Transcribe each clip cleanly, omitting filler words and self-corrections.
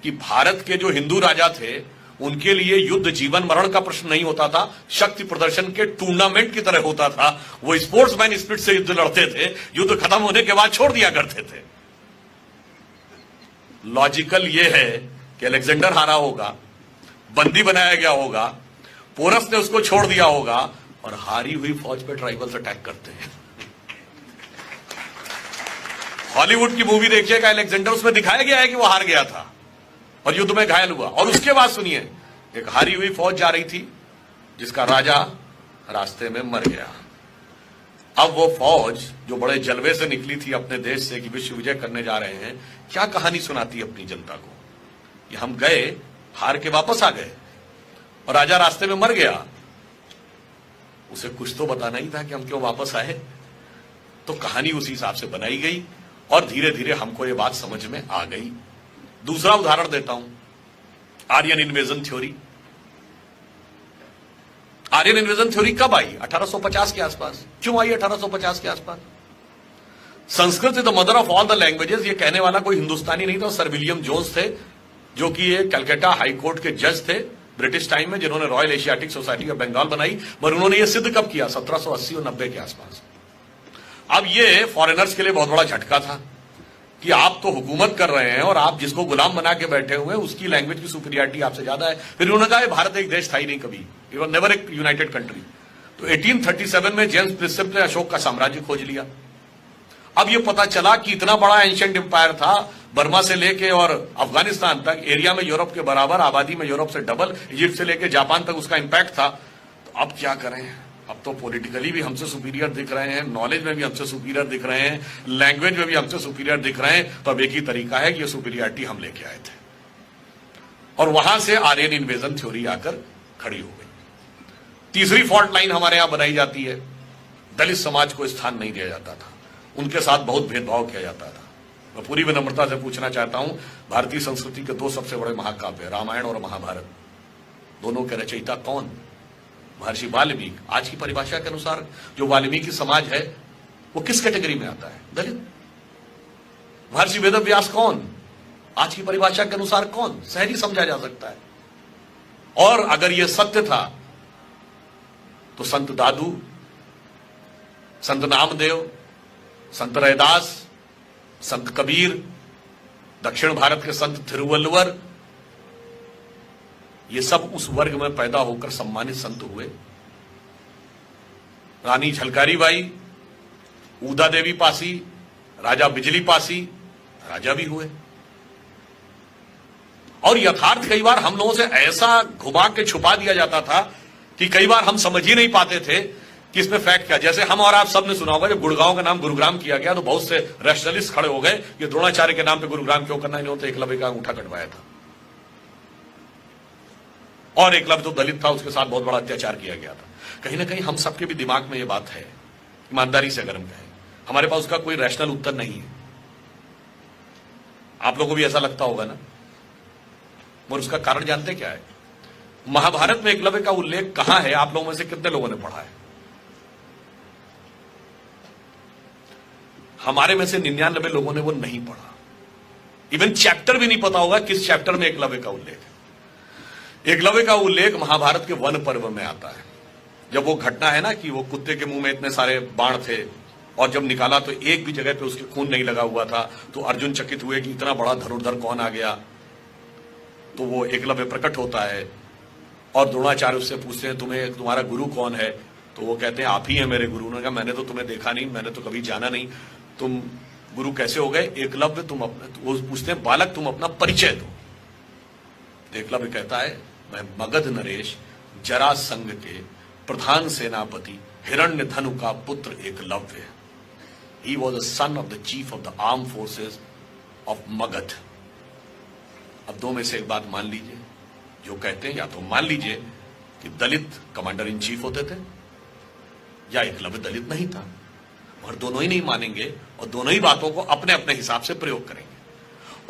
कि भारत के जो हिंदू राजा थे उनके लिए युद्ध जीवन मरण का प्रश्न नहीं होता था, शक्ति प्रदर्शन के टूर्नामेंट की तरह होता था। वो स्पोर्ट्समैन स्पिरिट से युद्ध लड़ते थे, युद्ध खत्म होने के बाद छोड़ दिया करते थे। लॉजिकल ये है कि अलेक्जेंडर हारा होगा, बंदी बनाया गया होगा, पोरस ने उसको छोड़ दिया होगा और हारी हुई फौज पे ट्राइबल्स अटैक करते हैं। हॉलीवुड की मूवी देखिएगा, अलेक्जेंडर, उसमें दिखाया गया है कि वो हार गया था और युद्ध में घायल हुआ। और उसके बाद सुनिए, एक हारी हुई फौज जा रही थी जिसका राजा रास्ते में मर गया। अब वो फौज जो बड़े जलवे से निकली थी अपने देश से कि विश्व विजय करने जा रहे हैं, क्या कहानी सुनाती अपनी जनता को कि हम गए, हार के वापस आ गए और राजा रास्ते में मर गया। उसे कुछ तो बताना ही था कि हम क्यों वापस आए। तो कहानी उसी हिसाब से बनाई गई और धीरे धीरे हमको ये बात समझ में आ गई। दूसरा उदाहरण देता हूं, Aryan invasion theory. Aryan invasion theory कब आई? 1850 के आसपास। क्यों आई 1850 के आसपास? Sanskrit is the mother of all the languages, ये कहने वाला कोई हिंदुस्तानी नहीं था, सर विलियम जोन्स थे, जो कि ये कलकत्ता हाई कोर्ट के जज थे ब्रिटिश टाइम में, जिन्होंने Royal Asiatic Society of Bengal बनाई। पर उन्होंने ये सिद्ध कब किया? 1780 और 90 के आसपास। अब ये फॉरेनर्स के लिए बहुत बड़ा झटका था कि आप तो हुकूमत कर रहे हैं और आप जिसको गुलाम बना के बैठे हुए हैं उसकी लैंग्वेज की सुपीरियरिटी आपसे ज्यादा है। फिर उन्होंने कहा भारत एक देश था ही नहीं कभी, इट वाज नेवर एक यूनाइटेड कंट्री। तो 1837 में जेम्स प्रिंसेप ने अशोक का साम्राज्य खोज लिया। अब ये पता चला कि इतना बड़ा एंशिएंट एम्पायर था, बर्मा से लेके और अफगानिस्तान तक, एरिया में यूरोप के बराबर, आबादी में यूरोप से डबल, इजिप्ट से लेके जापान तक उसका इंपैक्ट था। तो अब क्या करें? अब तो पॉलिटिकली भी हमसे सुपीरियर दिख रहे हैं, नॉलेज में भी हमसे सुपीरियर दिख रहे हैं, लैंग्वेज में भी हमसे सुपीरियर दिख रहे हैं। तो अब एक ही तरीका है कि ये सुपीरियरिटी हम लेके आए थे। और वहां से आर्यन इन्वेजन थ्योरी आकर खड़ी हो गई। तीसरी फॉल्ट लाइन हमारे यहां बनाई जाती है, दलित समाज को स्थान नहीं दिया जाता था, उनके साथ बहुत भेदभाव किया जाता था। मैं पूरी विनम्रता से पूछना चाहता हूं, भारतीय संस्कृति के दो सबसे बड़े महाकाव्य रामायण और महाभारत, दोनों के रचयिता कौन? महर्षि वाल्मीकि। आज की परिभाषा के अनुसार जो वाल्मीकि समाज है वो किस कैटेगरी में आता है? दलित। महर्षि वेदव्यास कौन? आज की परिभाषा के अनुसार कौन? शहरी समझा जा सकता है। और अगर यह सत्य था तो संत दादू, संत नामदेव, संत रैदास, संत कबीर, दक्षिण भारत के संत थिरुवल्लुवर, ये सब उस वर्ग में पैदा होकर सम्मानित संत हुए। रानी झलकारी बाई, ऊदा देवी पासी, राजा बिजली पासी, राजा भी हुए। और यथार्थ कई बार हम लोगों से ऐसा घुमा के छुपा दिया जाता था कि कई बार हम समझ ही नहीं पाते थे कि इसमें फैक्ट क्या। जैसे हम और आप सब ने सुना होगा जब गुड़गांव का नाम गुरुग्राम किया गया तो बहुत से रैशनलिस्ट खड़े हो गए, ये द्रोणाचार्य के नाम पे गुरुग्राम क्यों करना, इन्होंने तो एकलव्य का अंगूठा कटवाया था और एकलव्य तो दलित था, उसके साथ बहुत बड़ा अत्याचार किया गया था। कहीं ना कहीं हम सबके भी दिमाग में ये बात है, ईमानदारी से अगर हम कहें, हमारे पास उसका कोई रैशनल उत्तर नहीं है। आप लोगों को भी ऐसा लगता होगा ना। और उसका कारण जानते क्या है? महाभारत में एकलव्य का उल्लेख कहां है? आप लोगों में से कितने लोगों ने पढ़ा है? हमारे में से 99 लोगों ने वो नहीं पढ़ा। इवन चैप्टर भी नहीं पता होगा किस चैप्टर में एकलव्य का उल्लेख है। एकलव्य का उल्लेख महाभारत के वन पर्व में आता है। जब वो घटना है ना कि वो कुत्ते के मुंह में इतने सारे बाण थे और जब निकाला तो एक भी जगह पे उसके खून नहीं लगा हुआ था, तो अर्जुन चकित हुए कि इतना बड़ा धनुर्धर कौन आ गया। तो वो एकलव्य प्रकट होता है और द्रोणाचार्य उससे पूछते हैं तुम्हारा गुरु कौन है? तो वो कहते हैं आप ही हैं मेरे गुरु। उन्होंने कहा मैंने तो तुम्हें देखा नहीं, मैंने तो कभी जाना नहीं, तुम गुरु कैसे हो गए? एकलव्य तुम अपना, वो पूछते हैं बालक तुम अपना परिचय दो। एकलव्य कहता है मैं मगध नरेश जरासंध के प्रधान सेनापति हिरण्यधनु का पुत्र Eklavya. He was the son of the chief of the arm forces of Magadh. अब दो में से एक बात मान लीजिए, जो कहते हैं या तो मान लीजिए कि दलित कमांडर इन चीफ होते थे या एकलव्य दलित नहीं था, और दोनों ही नहीं मानेंगे और दोनों ही बातों को अपने अपने हिसाब से प्रयोग करेंगे।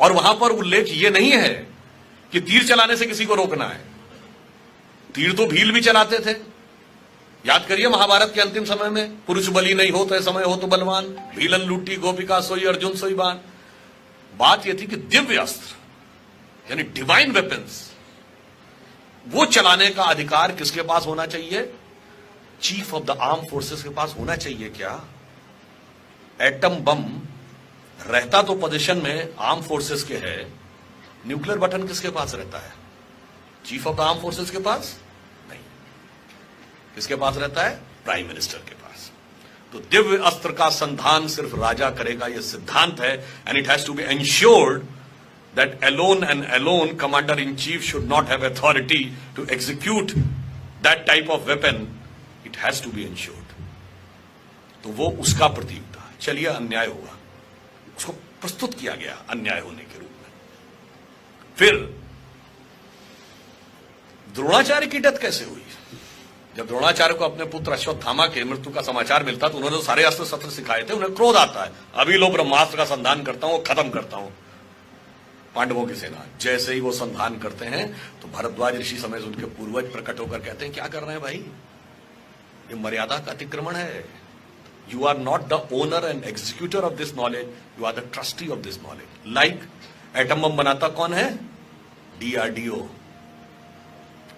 और वहां पर उल्लेख ये नहीं है कि तीर चलाने से किसी को रोकना है। तीर तो भील भी चलाते थे। याद करिए महाभारत के अंतिम समय में, पुरुष बली नहीं हो तो समय हो तो बलवान, भीलन लूटी गोपिका सोई अर्जुन सोई बान। बात यह थी कि दिव्य अस्त्र यानी डिवाइन वेपन्स, वो चलाने का अधिकार किसके पास होना चाहिए? Chief of the arm forces के पास होना चाहिए क्या? एटम बम रहता तो पोजीशन में आर्म फोर्सेस के है, न्यूक्लियर बटन किसके पास रहता है? Chief of the arm forces के पास नहीं। किसके पास रहता है? प्राइम मिनिस्टर के पास। तो दिव्य अस्त्र का संधान सिर्फ राजा करेगा, यह सिद्धांत है। And it has to be ensured that alone and alone commander-in-chief should not have authority to execute that type of weapon. It has to be ensured. तो वो उसका प्रतीक था। चलिए, अन्याय हुआ, उसको प्रस्तुत किया गया अन्याय होने के रूप में। फिर द्रोणाचार्य की डेथ कैसे हुई? जब द्रोणाचार्य को अपने पुत्र अश्वत्थामा के मृत्यु का समाचार मिलता तो उन्होंने तो सारे अस्त्र शस्त्र सिखाए थे, उन्हें क्रोध आता है, अभी लो ब्रह्मास्त्र का संधान करता हूं, खत्म करता हूं पांडवों की सेना। जैसे ही वो संधान करते हैं तो भरद्वाज ऋषि समेत उनके पूर्वज प्रकट होकर कहते हैं, क्या कर रहे हैं भाई, ये मर्यादा का अतिक्रमण है। You are not the owner and executor of this knowledge, you are the trustee of this knowledge. Like atom bomb बनाता कौन है? डीआरडीओ।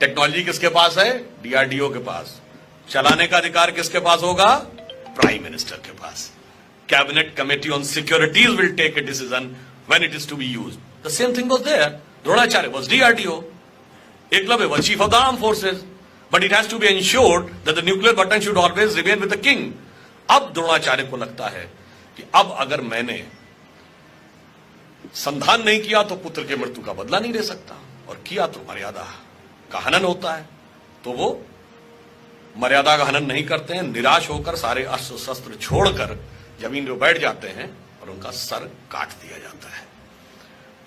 टेक्नोलॉजी किसके पास है? डीआरडीओ के पास। चलाने का अधिकार किसके पास होगा? प्राइम मिनिस्टर के पास। Cabinet committee on securities will take a decision when it is to be used. The same thing was there. Dronacharya was DRDO. Eklavya was chief of the armed forces. But it has to be ensured that the nuclear button should always remain with the king. अब द्रोणाचार्य को लगता है कि अब अगर मैंने संधान नहीं किया तो पुत्र के मृत्यु का बदला नहीं ले सकता, और किया तो मर्यादा का हनन होता है। तो वो मर्यादा का हनन नहीं करते हैं, निराश होकर सारे अस्त्र शस्त्र छोड़कर जमीन पर बैठ जाते हैं और उनका सर काट दिया जाता है।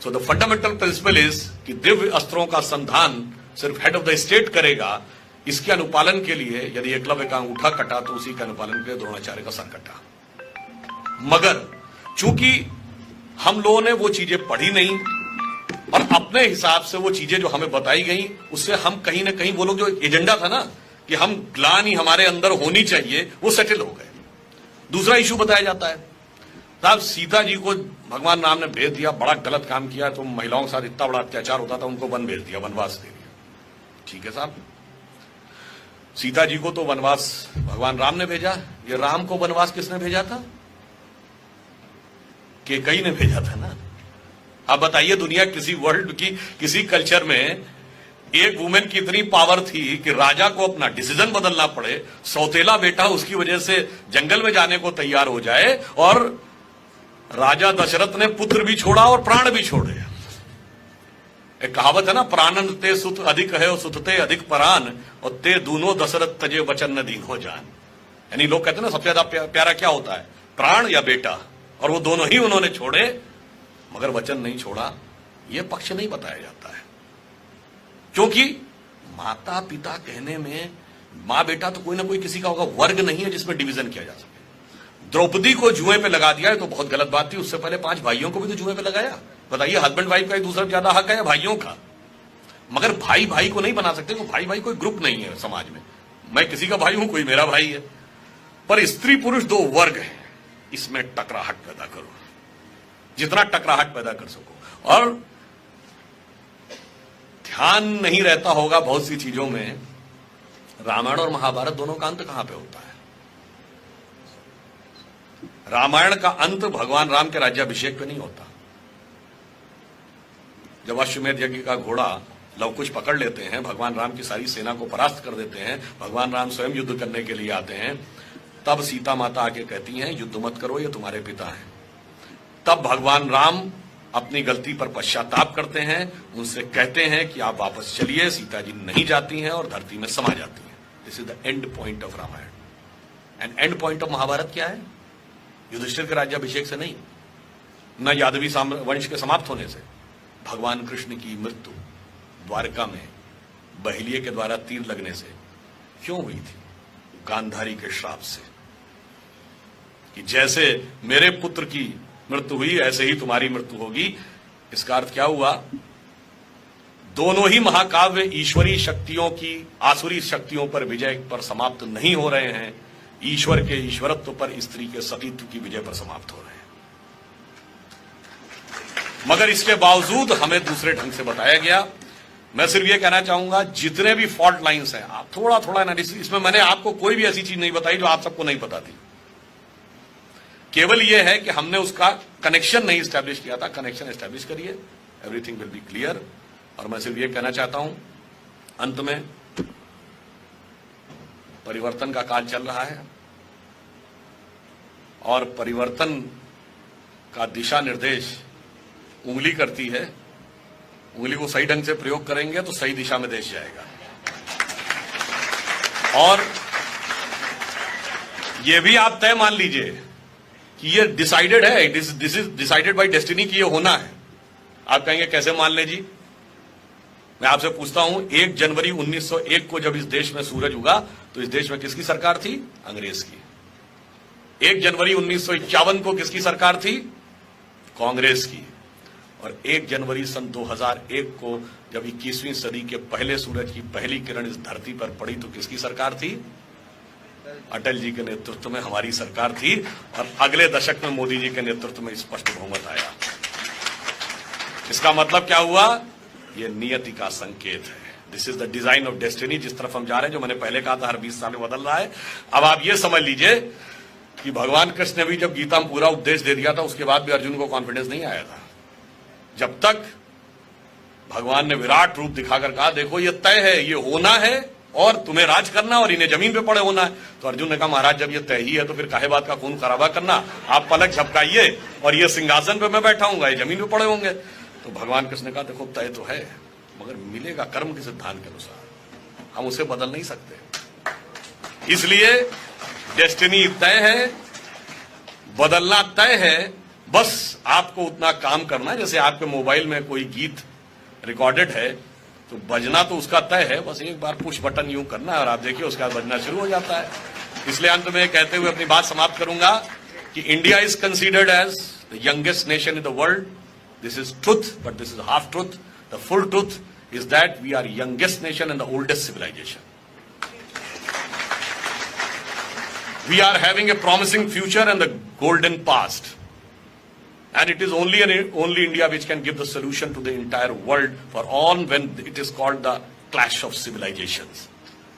So the fundamental principle is कि दिव्य अस्त्रों का संधान सिर्फ हेड ऑफ द स्टेट करेगा। इसके अनुपालन के लिए यदि एकलव्य का अंगूठा कटा तो उसी के अनुपालन के लिए द्रोणाचार्य का सर कटा। मगर चूंकि हम लोगों ने वो चीजें पढ़ी नहीं और अपने हिसाब से वो चीजें जो हमें बताई गई उससे हम कहीं ना कहीं, वो लोग जो एजेंडा था ना कि हम ग्लानि हमारे अंदर होनी चाहिए, वो सेटल हो गए। दूसरा इशू बताया जाता है, साहब सीता जी को भगवान राम ने भेज दिया, बड़ा गलत काम किया, तो महिलाओं के साथ इतना बड़ा अत्याचार होता था, उनको वन भेज दिया, वनवास दे दिया। ठीक है साहब, सीता जी को तो वनवास भगवान राम ने भेजा, ये राम को वनवास किसने भेजा था? कैकेयी ने भेजा था ना। अब बताइए, दुनिया किसी वर्ल्ड की किसी कल्चर में एक वुमेन की इतनी पावर थी कि राजा को अपना डिसीजन बदलना पड़े, सौतेला बेटा उसकी वजह से जंगल में जाने को तैयार हो जाए, और राजा दशरथ ने पुत्र भी छोड़ा और प्राण भी छोड़े। एक कहावत है ना, प्राणन ते सुत अधिक है और सुत ते अधिक परान, और ते दोनों दशरथ तजे वचन न दीन हो जान। यानी लोग कहते हैं ना, सबसे ज्यादा प्यारा क्या होता है, प्राण या बेटा, और वो दोनों ही उन्होंने छोड़े मगर वचन नहीं छोड़ा। ये पक्ष नहीं बताया जाता है, क्योंकि माता पिता कहने में मां बेटा तो कोई ना कोई किसी का होगा, वर्ग नहीं है जिसमें डिवीजन किया जा सके। द्रौपदी को जुए पे लगा दिया है तो बहुत गलत बात थी, उससे पहले 5 भाइयों को भी तो जुए पे लगाया। बताइए, हस्बैंड वाइफ का एक दूसरे ज्यादा हक है या भाइयों का? मगर भाई भाई को नहीं बना सकते, भाई भाई कोई ग्रुप नहीं है समाज में। मैं किसी का भाई हूं, कोई मेरा भाई है, पर स्त्री पुरुष 2 वर्ग है, इसमें टकराहट पैदा करो, जितना टकराहट पैदा कर सको। और ध्यान नहीं रहता होगा बहुत सी चीजों में, रामायण और महाभारत दोनों का अंत कहां पे होता है? रामायण का अंत भगवान राम के राज्याभिषेक पे नहीं होता। जब अश्वमेध यज्ञ का घोड़ा लवकुश पकड़ लेते हैं, भगवान राम की सारी सेना को परास्त कर देते हैं, भगवान राम स्वयं युद्ध करने के लिए आते हैं, तब सीता माता आके कहती हैं, युद्ध मत करो, ये तुम्हारे पिता हैं। तब भगवान राम अपनी गलती पर पश्चाताप करते हैं, उनसे कहते हैं कि आप वापस चलिए। सीता जी नहीं जाती हैं और धरती में समा जाती हैं। This is the end point of Ramayana. And end point of Mahabharat क्या है? युधिष्ठिर के राज्याभिषेक से नहीं, न यादवी वंश के समाप्त होने से। भगवान कृष्ण की मृत्यु द्वारका में बहिलिये के द्वारा तीर लगने से क्यों हुई थी? गांधारी के श्राप से, कि जैसे मेरे पुत्र की मृत्यु हुई ऐसे ही तुम्हारी मृत्यु होगी। इसका अर्थ क्या हुआ? दोनों ही महाकाव्य ईश्वरी शक्तियों की आसुरी शक्तियों पर विजय पर समाप्त नहीं हो रहे हैं, ईश्वर के ईश्वरत्व पर स्त्री के सतीत्व की विजय पर समाप्त हो रहे हैं। मगर इसके बावजूद हमें दूसरे ढंग से बताया गया। मैं सिर्फ ये कहना चाहूंगा, जितने भी फॉल्ट लाइंस हैं, आप थोड़ा थोड़ा एनालिसिस, इसमें मैंने आपको कोई भी ऐसी चीज नहीं बताई जो आप सबको नहीं पता थी। केवल यह है कि हमने उसका कनेक्शन नहीं स्टैब्लिश किया था। कनेक्शन स्टैब्लिश करिए, एवरीथिंग विल बी क्लियर। और मैं सिर्फ ये कहना चाहता हूं अंत में, परिवर्तन का काल चल रहा है और परिवर्तन का दिशा निर्देश उंगली करती है। उंगली को सही ढंग से प्रयोग करेंगे तो सही दिशा में देश जाएगा। और यह भी आप तय मान लीजिए कि ये डिसाइडेड है, this is decided by destiny कि ये होना है। आप कहेंगे कैसे मान ले जी? मैं आपसे पूछता हूं, 1 जनवरी 1901 को जब इस देश में सूरज उगा तो इस देश में किसकी सरकार थी? अंग्रेज की। 1 जनवरी 1951 को किसकी सरकार थी? कांग्रेस की। और 1 जनवरी सन 2001 को जब 21वीं सदी के पहले सूरज की पहली किरण इस धरती पर पड़ी तो किसकी सरकार थी? अटल जी के नेतृत्व में हमारी सरकार थी। और अगले दशक में मोदी जी के नेतृत्व में स्पष्ट बहुमत आया। इसका मतलब क्या हुआ? यह नियति का संकेत है। This is the design of destiny. जिस तरफ हम जा रहे हैं, जो मैंने पहले कहा था, हर 20 साल में बदल रहा है। अब आप ये समझ लीजिए कि भगवान कृष्ण ने भी जब गीता में पूरा उपदेश दे दिया था, उसके बाद भी अर्जुन को कॉन्फिडेंस नहीं आया था। जब तक भगवान ने विराट रूप दिखाकर कहा, देखो ये तय है, ये होना है और तुम्हें राज करना और इन्हें जमीन पे पड़े होना है, तो अर्जुन ने कहा, महाराज जब ये तय ही है तो फिर काहे बात का खून खराबा करना? आप पलक झपकाइए और ये सिंहासन पे मैं बैठा हूंगा, ये जमीन पे पड़े होंगे। तो भगवान कृष्ण ने कहा, देखो तय तो है, मगर मिलेगा कर्म के सिद्धांत के अनुसार, हम उसे बदल नहीं सकते। इसलिए डेस्टिनी तय है, बदलना तय है। बस आपको उतना काम करना है, जैसे आपके मोबाइल में कोई गीत रिकॉर्डेड है तो बजना तो उसका तय है, बस एक बार पुश बटन यूं करना है और आप देखिए उसके बाद बजना शुरू हो जाता है। इसलिए अंत में कहते हुए अपनी बात समाप्त करूंगा कि India is considered as the youngest nation in the world. This is truth, but this is half truth. The full truth is that we are youngest nation and the oldest civilization. We are having a promising future and the golden past. And it is only India which can give the solution to the entire world for all when it is called the clash of civilizations.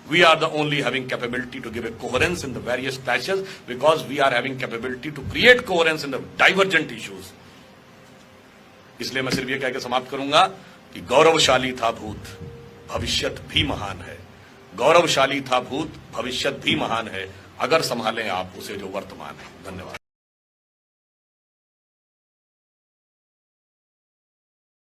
We are the only having capability to give a coherence in the various clashes because we are having capability to create coherence in the divergent issues. इसलिए मैं सिर्फ ये कह के समाप्त करूंगा कि गौरवशाली था भूत, भविष्यत भी महान है। गौरवशाली था भूत, भविष्यत भी महान है, अगर संभालें आप उसे जो वर्तमान है। धन्यवाद।